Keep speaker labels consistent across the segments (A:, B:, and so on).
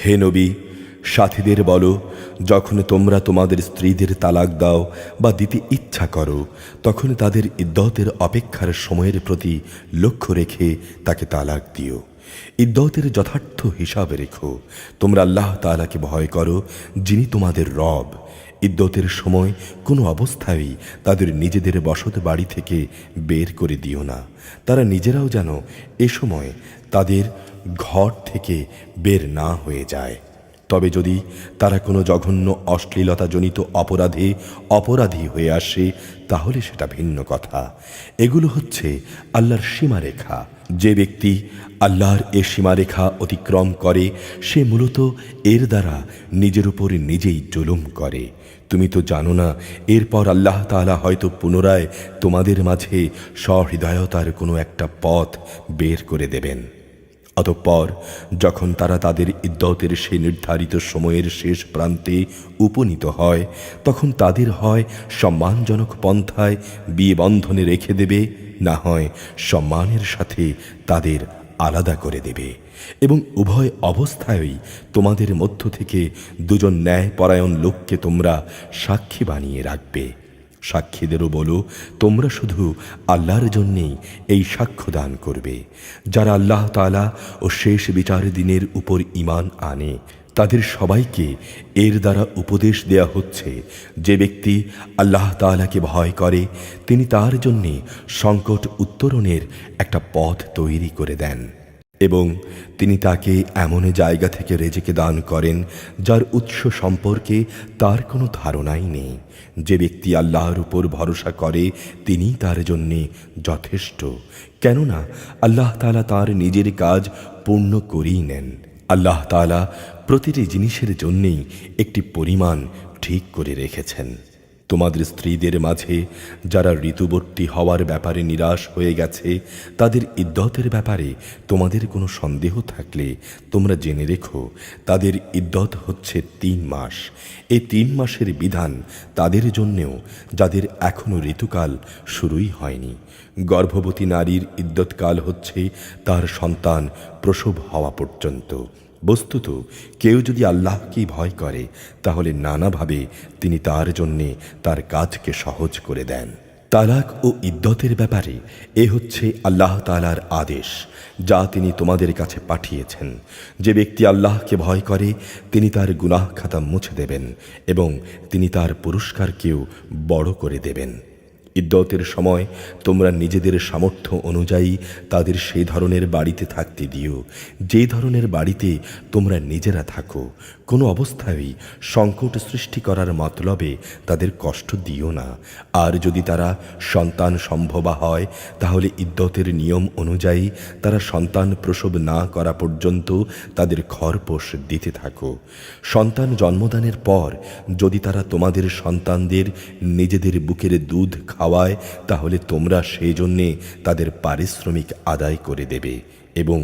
A: হে নবী, সাথীদের বলো, যখন তোমরা তোমাদের স্ত্রীদের তালাক দাও বা দিতে ইচ্ছা করো, তখন তাদের ইদ্দতের অপেক্ষার সময়ের প্রতি লক্ষ্য রেখে তাকে তালাক দিও। ইদ্দতের যথার্থ হিসাব রেখো। তোমরা আল্লাহ তাআলাকে ভয় করো, যিনি তোমাদের রব। ইদ্দতের সময় কোনো অবস্থায়ই তাদের নিজেদের বসত বাড়ি থেকে বের করে দিও না। তারা নিজেরাও যেন এ সময় তাদের ঘর থেকে বের না হয়ে যায়। তবে যদি তারা কোনো জঘন্য অশ্লীলতাজনিত অপরাধে অপরাধী হয়ে আসে, তাহলে সেটা ভিন্ন কথা। এগুলো হচ্ছে আল্লাহর সীমারেখা। যে ব্যক্তি আল্লাহর এ সীমারেখা অতিক্রম করে, সে মূলত এর দ্বারা নিজের উপর নিজেই জুলুম করে। তুমি তো জানো না, এরপর আল্লাহ তাআলা হয়তো পুনরায় তোমাদের মাঝে সহৃদয়তার কোনো একটা পথ বের করে দেবেন। অতঃপর যখন তারা তাদের ইদ্দতের সেই নির্ধারিত সময়ের শেষ প্রান্তে উপনীত হয়, তখন তাদের হয় সম্মানজনক পন্থায় বিয়ে বন্ধনে রেখে দেবে, না হয় সম্মানের সাথে তাদের আলাদা করে দেবে। এবং উভয় অবস্থায়ই তোমাদের মধ্য থেকে দুজন ন্যায়পরায়ণ লোককে তোমরা সাক্ষী বানিয়ে রাখবে। সাক্ষীদেরও বলো, তোমরা শুধু আল্লাহর জন্যেই এই সাক্ষ্য দান করবে। যারা আল্লাহ তাআলা ও শেষ বিচার দিনের উপর ঈমান আনে, তাদের সবাইকে এর দ্বারা উপদেশ দেয়া হচ্ছে, যে ব্যক্তি আল্লাহ তাআলাকে ভয় করে, তিনি তার জন্যে সংকট উত্তরণের একটা পথ তৈরি করে দেন এবং তিনি তাকে এমন জায়গা থেকে রেজেকে দান করেন যার উৎস সম্পর্কে তার কোনো ধারণাই নেই। যে ব্যক্তি আল্লাহর উপর ভরসা করে, তিনি তার জন্যে যথেষ্ট, কেননা আল্লাহ তাআলা তার নিজের কাজ পূর্ণ করেই নেন। আল্লাহ তাআলা প্রতিটি জিনিসের জন্যেই একটি পরিমাণ ঠিক করে রেখেছেন। তোমাদের স্ত্রীদের মাঝে যারা ঋতুবর্তী হওয়ার ব্যাপারে নিরাশ হয়ে গেছে, তাদের ইদ্দতের ব্যাপারে তোমাদের কোনো সন্দেহ থাকলে তোমরা জেনে রেখো, তাদের ইদ্দত হচ্ছে 3 মাস। এই 3 মাসের বিধান তাদের জন্যেও যাদের এখনও ঋতুকাল শুরুই হয়নি। গর্ভবতী নারীর ইদ্দতকাল হচ্ছে তার সন্তান প্রসব হওয়া পর্যন্ত। বস্তুত কেউ যদি আল্লাহকেই ভয় করে, তাহলে নানাভাবে তিনি তার জন্যে তার কাজকে সহজ করে দেন। তালাক ও ইদ্দতের ব্যাপারে এ হচ্ছে আল্লাহ তাআলার আদেশ, যা তিনি তোমাদের কাছে পাঠিয়েছেন। যে ব্যক্তি আল্লাহকে ভয় করে, তিনি তার গুনাহ খাতা মুছে দেবেন এবং তিনি তার পুরস্কারকেও বড় করে দেবেন। ইদ্দতের সময় তোমরা নিজেদের সামর্থ্য অনুযায়ী তাদের সেই ধরনের বাড়িতে থাকতে দিও, যে ধরনের বাড়িতে তোমরা নিজেরা থাকো। কোনো অবস্থায়ই সংকট সৃষ্টি করার মতলবে তাদের কষ্ট দিও না। আর যদি তারা সন্তান সম্ভবা হয়, তাহলে ইদ্দতের নিয়ম অনুযায়ী তারা সন্তান প্রসব না করা পর্যন্ত তাদের খরপোশ দিতে থাকো। সন্তান জন্মদানের পর যদি তারা তোমাদের সন্তানদের নিজেদের বুকের দুধ খাওয়ায়, তাহলে তোমরা সেই জন্যে তাদের পারিশ্রমিক আদায় করে দেবে এবং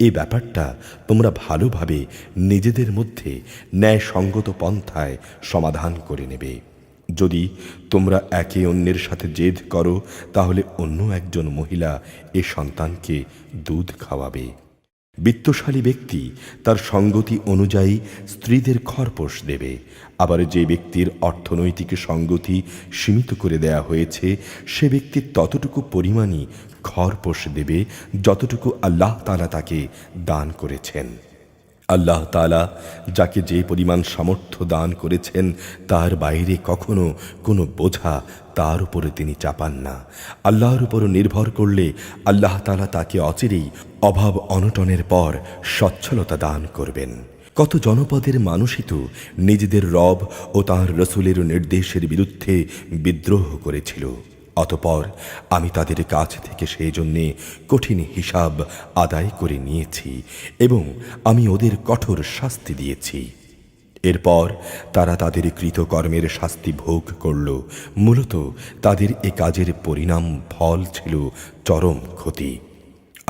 A: এই ব্যাপারটা তোমরা ভালোভাবে নিজেদের মধ্যে ন্যায়সঙ্গত পন্থায় সমাধান করে নেবে। যদি তোমরা একে অন্যের সাথে জেদ করো, তাহলে অন্য একজন মহিলা এ সন্তানকে দুধ খাওয়াবে। বিত্তশালী ব্যক্তি তার সঙ্গতি অনুযায়ী স্ত্রীদের খরপোশ দেবে। আবার যে ব্যক্তির অর্থনৈতিক সঙ্গতি সীমিত করে দেয়া হয়েছে, সে ব্যক্তি ততটুকু পরিমাণই খরপোশ দেবে যতটুকু আল্লাহ তাআলা তাকে দান করেছেন। আল্লাহ তাআলা যাকে যে পরিমাণ সামর্থ্য দান করেছেন, তার বাইরে কখনো কোনো বোঝা তার উপরে তিনি চাপান না। আল্লাহর উপর নির্ভর করলে আল্লাহ তাআলা তাকে অচিরেই অভাব অনটনের পর সচ্ছলতা দান করবেন। কত জনপদের মানুষই তো নিজেদের রব ও তাঁর রসূলের নির্দেশের বিরুদ্ধে বিদ্রোহ করেছিল। অতঃপর আমি তাদের কাছ থেকে সেই জন্যে কঠিন হিসাব আদায় করে নিয়েছি এবং আমি ওদের কঠোর শাস্তি দিয়েছি। এরপর তারা তাদের কৃতকর্মের শাস্তি ভোগ করল। মূলত তাদের এ কাজের পরিণাম ফল ছিল চরম ক্ষতি।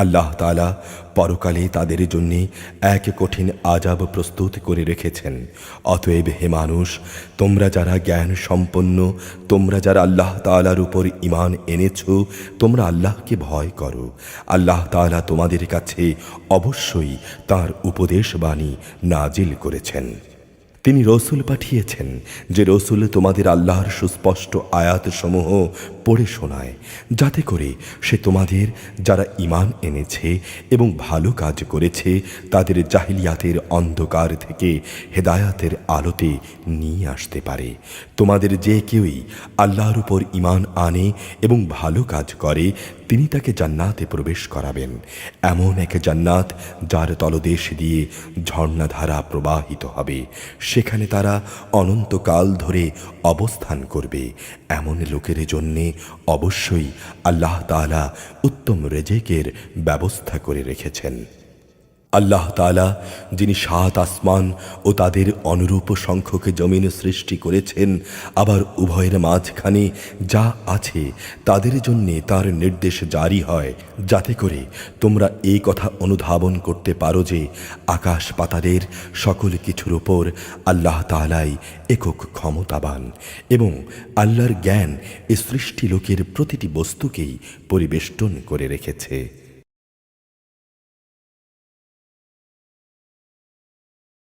A: আল্লাহ তাআলা পরকালে তাদের জন্য এক কঠিন আযাব প্রস্তুত করে রেখেছেন। অতএব হে মানুষ, তোমরা যারা জ্ঞান সম্পন্ন, তোমরা যারা আল্লাহ তাআলার উপর ঈমান এনেছো, তোমরা আল্লাহকে ভয় করো। আল্লাহ তাআলা তোমাদের কাছে অবশ্যই তাঁর উপদেশ বাণী নাজিল করেছেন। তিনি রসুল পাঠিয়েছেন, যে রসুল তোমাদের আল্লাহর সুস্পষ্ট আয়াতসমূহ পড়ে শোনায়, যাতে করে সে তোমাদের যারা ঈমান এনেছে এবং ভালো কাজ করেছে তাদের জাহিলিয়াতের অন্ধকার থেকে হেদায়াতের আলোতে নিয়ে আসতে পারে। তোমাদের যে কেউই আল্লাহর উপর ঈমান আনে এবং ভালো কাজ করে, তিনি তাকে জান্নাতে প্রবেশ করাবেন, এমন এক জান্নাত যার তলদেশ দিয়ে ঝর্ণাধারা প্রবাহিত হবে। সেখানে তারা অনন্তকাল ধরে অবস্থান করবে। এমন লোকের জন্যে অবশ্যই আল্লাহ তাআলা উত্তম রেজেকের ব্যবস্থা করে রেখেছেন। আল্লাহ তাআলা যিনি ৭ আসমান ও তাদের অনুরূপ সংখ্যক জমিন সৃষ্টি করেছেন, আবার উভয়ের মাঝখানে যা আছে তাদের জন্যে তার নির্দেশ জারি হয়, যাতে করে তোমরা এই কথা অনুধাবন করতে পারো যে আকাশ পাতালের সকল কিছুর উপর আল্লাহ তাআলাই একক ক্ষমতাবান এবং আল্লাহর জ্ঞান এ সৃষ্টি লোকের প্রতিটি বস্তুকেই পরিবেষ্টন করে রেখেছে।